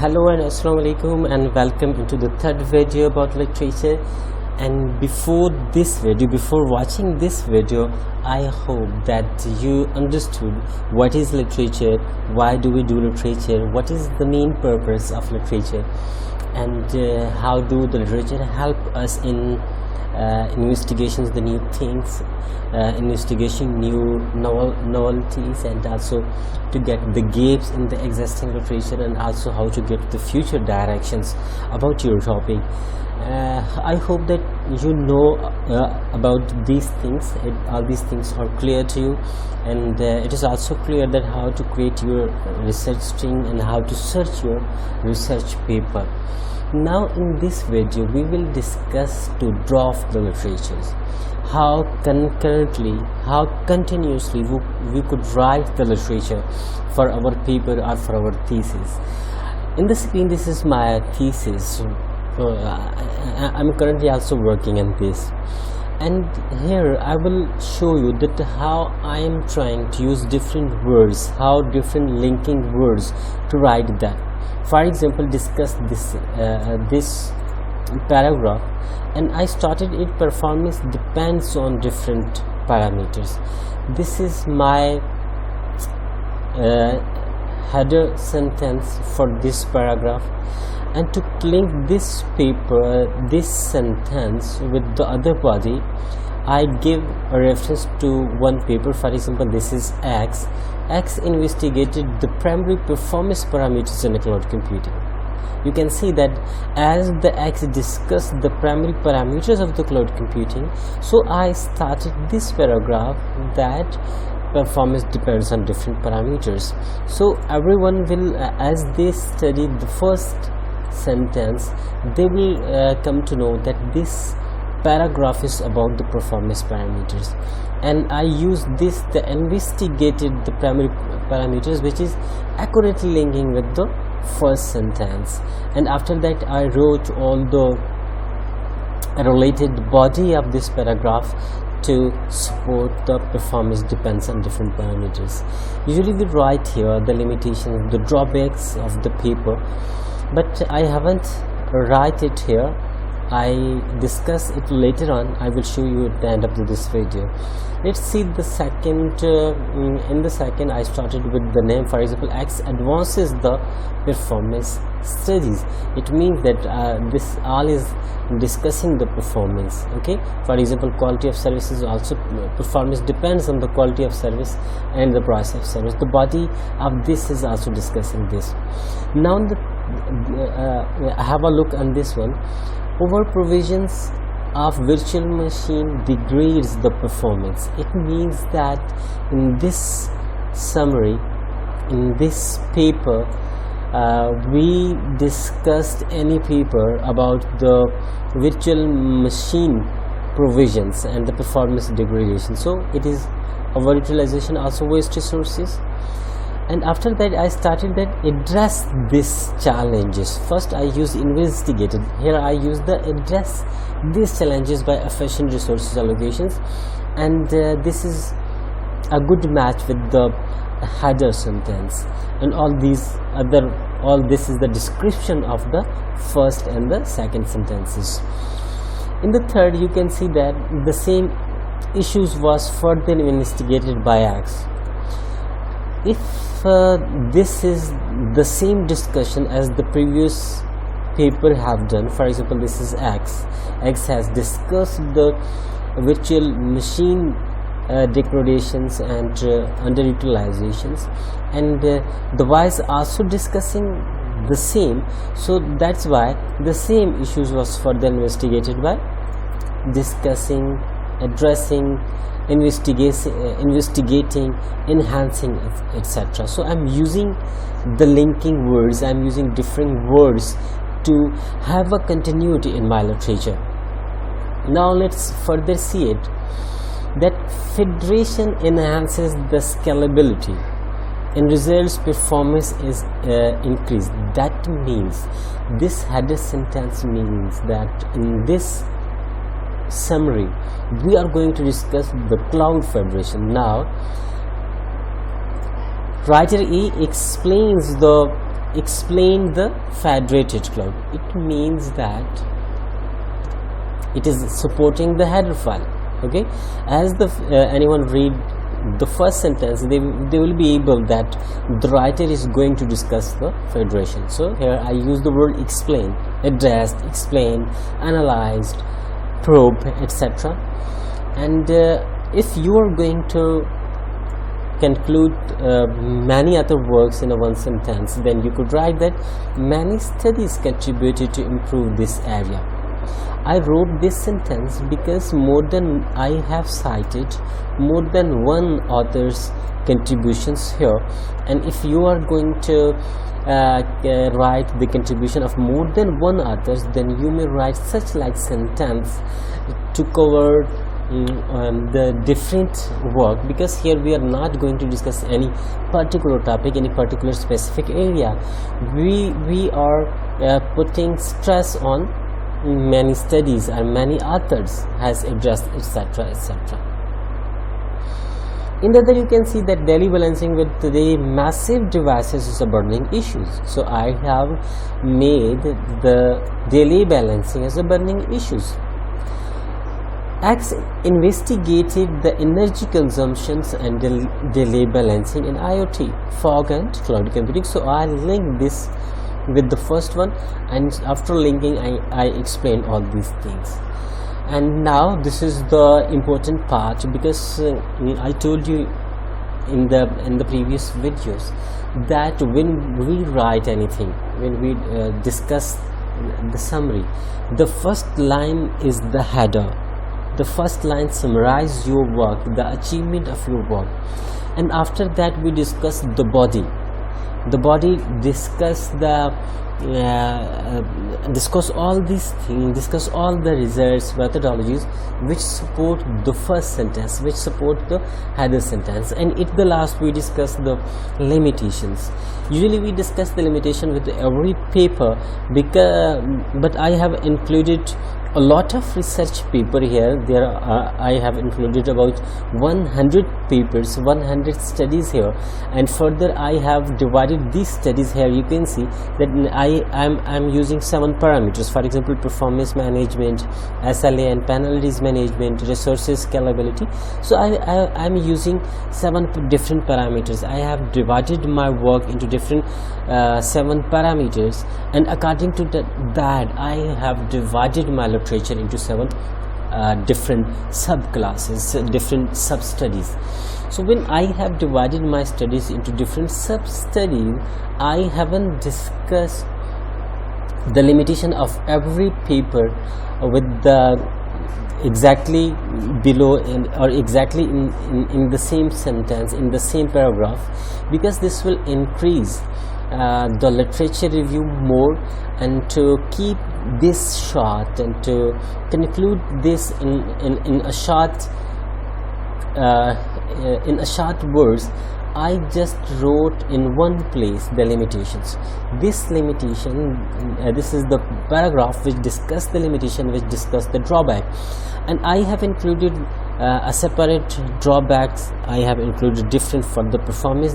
Hello and assalamu alaikum and welcome into the third video about literature. And before watching this video, I hope that you understood what is literature, why do we do literature, what is the main purpose of literature, and how do the literature help us in investigations, the new things, investigation new novelties, and also to get the gaps in the existing literature, and also how to get the future directions about your topic. I hope that you know about these things. All these things are clear to you, and it is also clear that how to create your research string and how to search your research paper. Now in this video we will discuss to draft the literatures, how concurrently, how continuously we could write the literature for our paper or for our thesis. In the screen, this is my thesis. I'm currently also working on this, and here I will show you that how I am trying to use different words, how different linking words to write that. For example, discuss this paragraph, and I started it. Performance depends on different parameters. This is my header sentence for this paragraph, and to link this paper, this sentence with the other body, I give a reference to one paper. For example, this is X. X investigated the primary performance parameters in cloud computing. You can see that as the X discussed the primary parameters of the cloud computing, so I started this paragraph that performance depends on different parameters. So everyone will, as they study the first sentence, they will come to know that this paragraph is about the performance parameters, and I use this, the investigated the primary parameters, which is accurately linking with the first sentence. And after that I wrote all the related body of this paragraph to support the performance depends on different parameters. Usually we write here the limitations, the drawbacks of the paper, but I haven't write it here. I discuss it later on. I will show you at the end of this video. Let's see the second. In the second, I started with the name. For example, X advances the performance studies. It means that this all is discussing the performance. Okay. For example, quality of service is also performance depends on the quality of service and the price of service. The body of this is also discussing this. Now have a look on this one. Over provisions of virtual machine degrades the performance. It means that in this summary, in this paper, we discussed any paper about the virtual machine provisions and the performance degradation. So it is overutilization, also waste resources. And after that I started that address these challenges. First I use investigated. Here I use the address these challenges by efficient resources allocations, and this is a good match with the header sentence. And all this is the description of the first and the second sentences. In the third, you can see that the same issues was further investigated by X. If this is the same discussion as the previous paper have done, for example, this is X has discussed the virtual machine degradations and underutilizations, and the Y is also discussing the same. So that's why the same issues was further investigated by discussing, addressing, investigating, enhancing, etc. So I'm using the linking words, I'm using different words to have a continuity in my literature. Now let's further see it, that federation enhances the scalability and results performance is increased. That means this header sentence means that in this summary we are going to discuss the cloud federation. Now writer E explains the explain the federated cloud. It means that it is supporting the header file. Okay, as the anyone read the first sentence, they will be able that the writer is going to discuss the federation. So here I use the word explain, addressed, explained, analyzed, probe, etc. And if you are going to conclude many other works in a one sentence, then you could write that many studies contributed to improve this area. I wrote this sentence because I have cited more than one author's contributions here, and if you are going to write the contribution of more than one author, then you may write such like sentence to cover the different work, because here we are not going to discuss any particular topic, any particular specific area. We are putting stress on many studies and many authors has addressed, etc., etc. In the other, you can see that daily balancing with the massive devices is a burning issue. So I have made the daily balancing as a burning issue. X investigated the energy consumptions and daily balancing in IoT, fog and cloud computing. So I link this with the first one, and after linking I explain all these things. And now this is the important part, because I told you in the previous videos that when we write anything, when we discuss the summary, the first line is the header. The first line summarizes your work, the achievement of your work, and after that we discuss the body. The body discuss all these things, discuss all the research methodologies which support the first sentence, which support the header sentence, and at the last we discuss the limitations. Usually we discuss the limitation with every paper, but I have included a lot of research paper here. I have included about 100 papers, 100 studies here, and further I have divided these studies here. You can see that I'm using 7 parameters. For example, performance management, SLA and penalties management, resources scalability. So I'm using 7 different parameters. I have divided my work into different 7 parameters, and according to that I have divided my literature into 7 different subclasses, different sub-studies. So when I have divided my studies into different sub-studies, I haven't discussed the limitation of every paper with the exactly below or exactly in the same sentence, in the same paragraph, because this will increase the literature review more, and to keep this short and to conclude this in a short words, I just wrote in one place the limitations. This limitation, this is the paragraph which discuss the limitation, which discuss the drawback, and I have included a separate drawbacks. I have included different for the performance,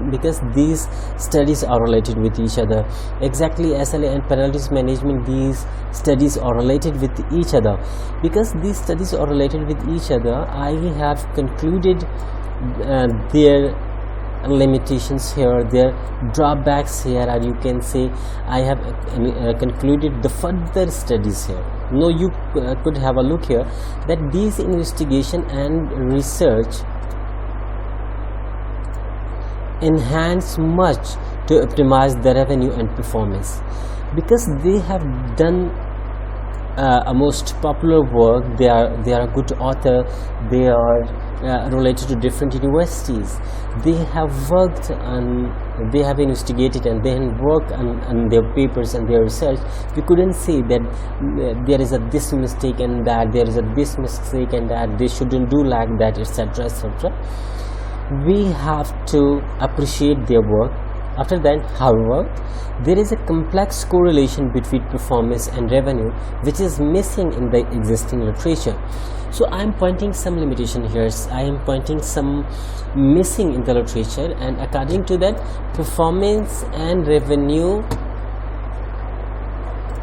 because these studies are related with each other. Exactly, SLA and penalties management, these studies are related with each other. Because these studies are related with each other, I have concluded their limitations here, their drawbacks here, and you can say I have concluded the further studies here. Now you could have a look here that these investigation and research enhance much to optimize the revenue and performance, because they have done a most popular work. They are a good author. They are related to different universities. They have worked on, they have investigated and then worked on their papers and their research. We couldn't say that there is this mistake and that there is this mistake and that they shouldn't do like that, etc., etc. We have to appreciate their work, After that, however, there is a complex correlation between performance and revenue which is missing in the existing literature. So I am pointing some limitation here, I am pointing some missing in the literature, and according to that, performance and revenue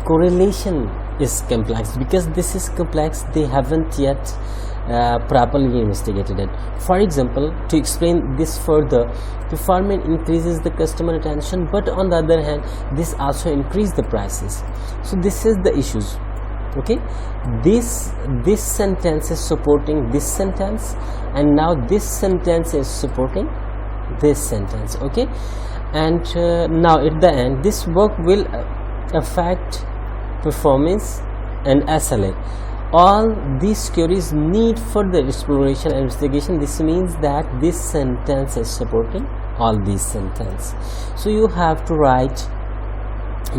correlation is complex. Because this is complex, they haven't yet properly investigated it. For example, to explain this further, performance increases the customer attention, but on the other hand, this also increases the prices. So this is the issues. Okay, this sentence is supporting this sentence, and now this sentence is supporting this sentence. Okay, and now at the end, this work will affect performance and SLA. All these queries need further exploration and investigation. This means that this sentence is supporting all these sentences. So you have to write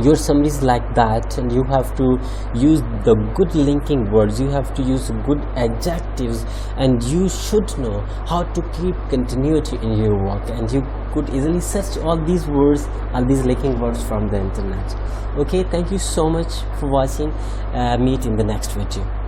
your summaries like that, and you have to use the good linking words, you have to use good adjectives, and you should know how to keep continuity in your work, and you could easily search all these words, all these linking words from the internet. Okay, thank you so much for watching. Meet in the next video.